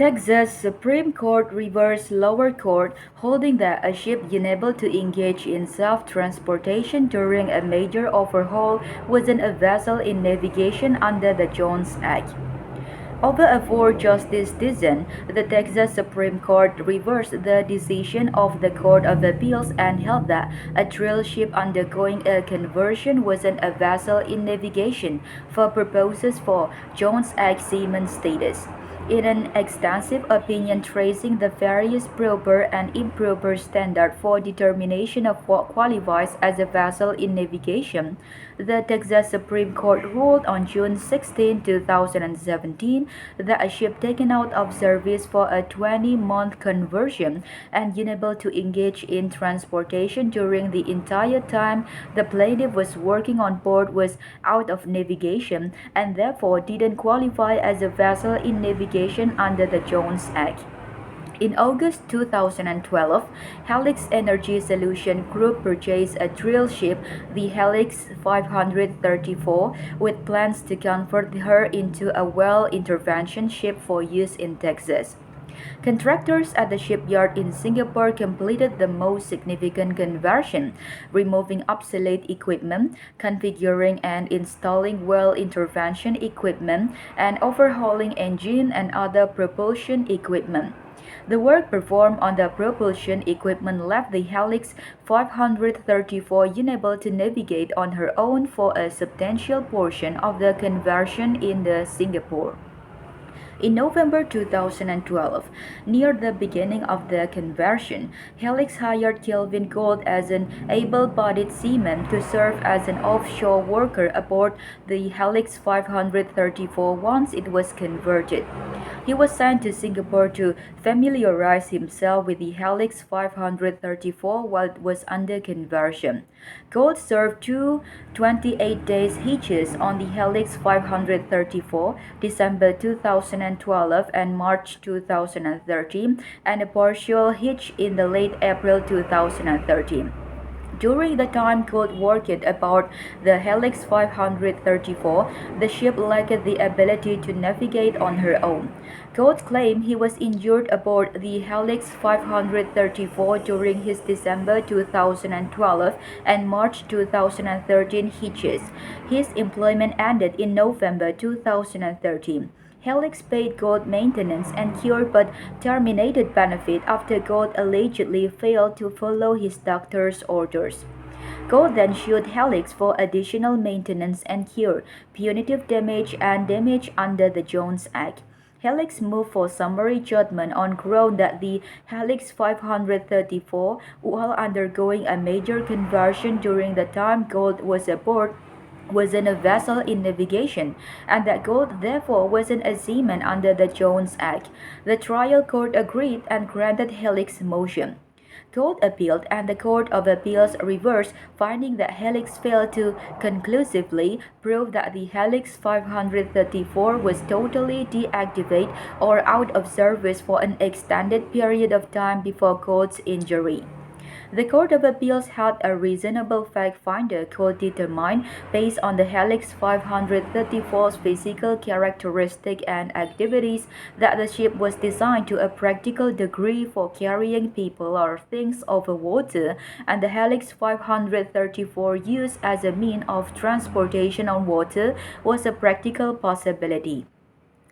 Texas Supreme Court reversed lower court, holding that a ship unable to engage in self-transportation during a major overhaul wasn't a vessel in navigation under the Jones Act. Over a four-justice decision, the Texas Supreme Court reversed the decision of the Court of Appeals and held that a drill ship undergoing a conversion wasn't a vessel in navigation for purposes for Jones Act seaman status. In an extensive opinion tracing the various proper and improper standards for determination of what qualifies as a vessel in navigation, the Texas Supreme Court ruled on June 16, 2017 that a ship taken out of service for a 20-month conversion and unable to engage in transportation during the entire time the plaintiff was working on board was out of navigation and therefore didn't qualify as a vessel in navigation under the Jones Act. In August 2012, Helix Energy Solution Group purchased a drill ship, the Helix 534, with plans to convert her into a well intervention ship for use in Texas. Contractors at the shipyard in Singapore completed the most significant conversion, removing obsolete equipment, configuring and installing well intervention equipment, and overhauling engine and other propulsion equipment. The work performed on the propulsion equipment left the Helix 534 unable to navigate on her own for a substantial portion of the conversion in the Singapore. In November 2012, near the beginning of the conversion, Helix hired Kelvin Gold as an able-bodied seaman to serve as an offshore worker aboard the Helix 534 once it was converted. He was sent to Singapore to familiarize himself with the Helix 534 while it was under conversion. Gold served two 28-day hitches on the Helix 534, December 2012 and March 2013, and a partial hitch in the late April 2013. During the time Gold worked aboard the Helix 534, the ship lacked the ability to navigate on her own. Gold claimed he was injured aboard the Helix 534 during his December 2012 and March 2013 hitches. His employment ended in November 2013. Helix paid Gold maintenance and cure but terminated benefit after Gold allegedly failed to follow his doctor's orders. Gold then sued Helix for additional maintenance and cure, punitive damage, and damage under the Jones Act. Helix moved for summary judgment on ground that the Helix 534, while undergoing a major conversion during the time Gold was aboard, wasn't a vessel in navigation, and that Gold therefore wasn't a seaman under the Jones Act. The trial court agreed and granted Helix's motion. Gold appealed and the Court of Appeals reversed, finding that Helix failed to conclusively prove that the Helix 534 was totally deactivated or out of service for an extended period of time before Gold's injury. The Court of Appeals held a reasonable fact finder could determine, based on the Helix 534's physical characteristics and activities, that the ship was designed to a practical degree for carrying people or things over water, and the Helix 534 use as a means of transportation on water was a practical possibility.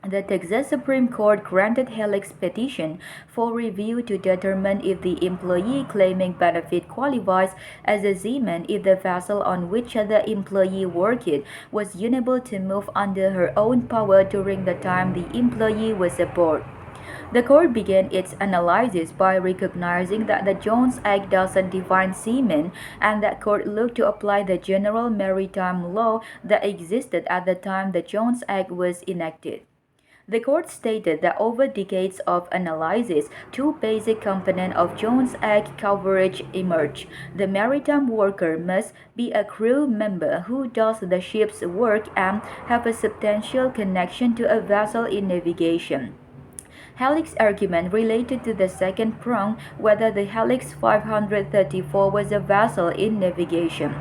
The Texas Supreme Court granted Helix's petition for review to determine if the employee claiming benefit qualifies as a seaman if the vessel on which the employee worked was unable to move under her own power during the time the employee was aboard. The court began its analysis by recognizing that the Jones Act doesn't define seamen, and that court looked to apply the general maritime law that existed at the time the Jones Act was enacted. The court stated that over decades of analysis, two basic components of Jones Act coverage emerged. The maritime worker must be a crew member who does the ship's work and have a substantial connection to a vessel in navigation. Helix's argument related to the second prong, whether the Helix 534 was a vessel in navigation.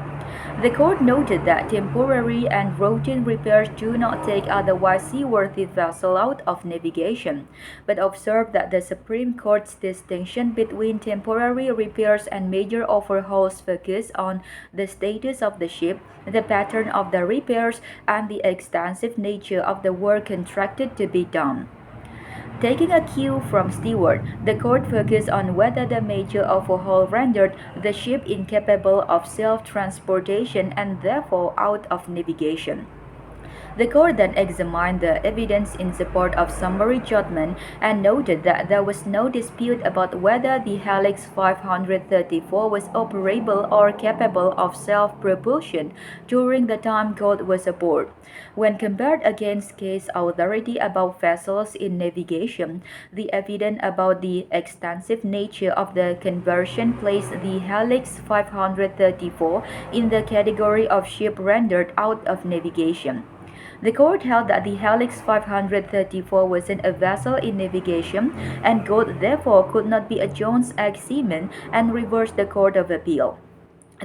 The court noted that temporary and routine repairs do not take otherwise seaworthy vessel out of navigation, but observed that the Supreme Court's distinction between temporary repairs and major overhauls focus on the status of the ship, the pattern of the repairs, and the extensive nature of the work contracted to be done. Taking a cue from Stewart, the court focused on whether the major overhaul rendered the ship incapable of self-transportation and therefore out of navigation. The court then examined the evidence in support of summary judgment and noted that there was no dispute about whether the Helix 534 was operable or capable of self-propulsion during the time Gold was aboard. When compared against case authority about vessels in navigation, the evidence about the extensive nature of the conversion placed the Helix 534 in the category of ship rendered out of navigation. The court held that the Helix 534 wasn't a vessel in navigation, and Gold therefore could not be a Jones Act seaman, and reversed the Court of Appeal.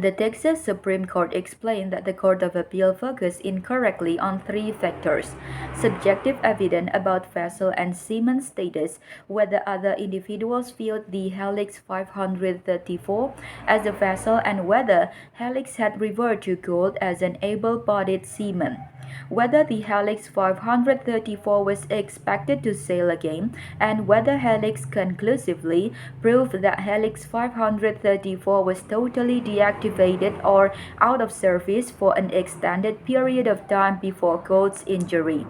The Texas Supreme Court explained that the Court of Appeal focused incorrectly on three factors: subjective evidence about vessel and seaman status, whether other individuals viewed the Helix 534 as a vessel, and whether Helix had reverted to Gold as an able-bodied seaman. Whether the Helix 534 was expected to sail again, and whether Helix conclusively proved that Helix 534 was totally deactivated or out of service for an extended period of time before Gold's injury.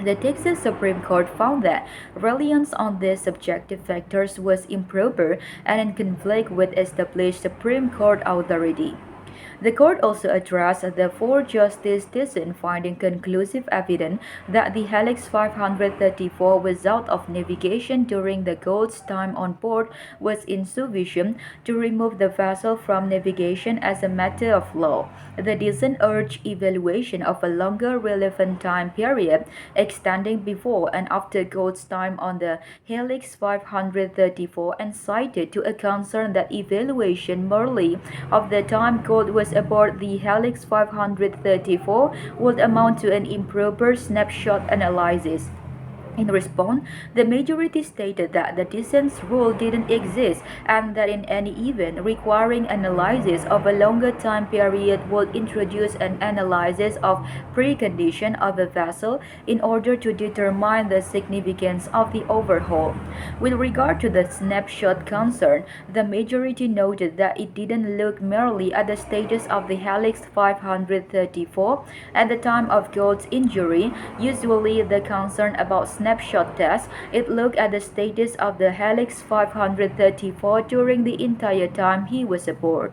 The Texas Supreme Court found that reliance on these subjective factors was improper and in conflict with established Supreme Court authority. The court also addressed the four-justice decision finding conclusive evidence that the Helix 534 was out of navigation during the Gold's time on board was insufficient to remove the vessel from navigation as a matter of law. The dissent urged evaluation of a longer relevant time period extending before and after Gold's time on the Helix 534 and cited to a concern that evaluation merely of the time Gold was aboard the Helix 534 would amount to an improper snapshot analysis. In response, the majority stated that the dissent's rule didn't exist and that in any event requiring analysis of a longer time period would introduce an analysis of precondition of a vessel in order to determine the significance of the overhaul. With regard to the snapshot concern, the majority noted that it didn't look merely at the status of the Helix 534 at the time of Gold's injury. Usually the concern about snapshot test, it looked at the status of the Helix 534 during the entire time he was aboard.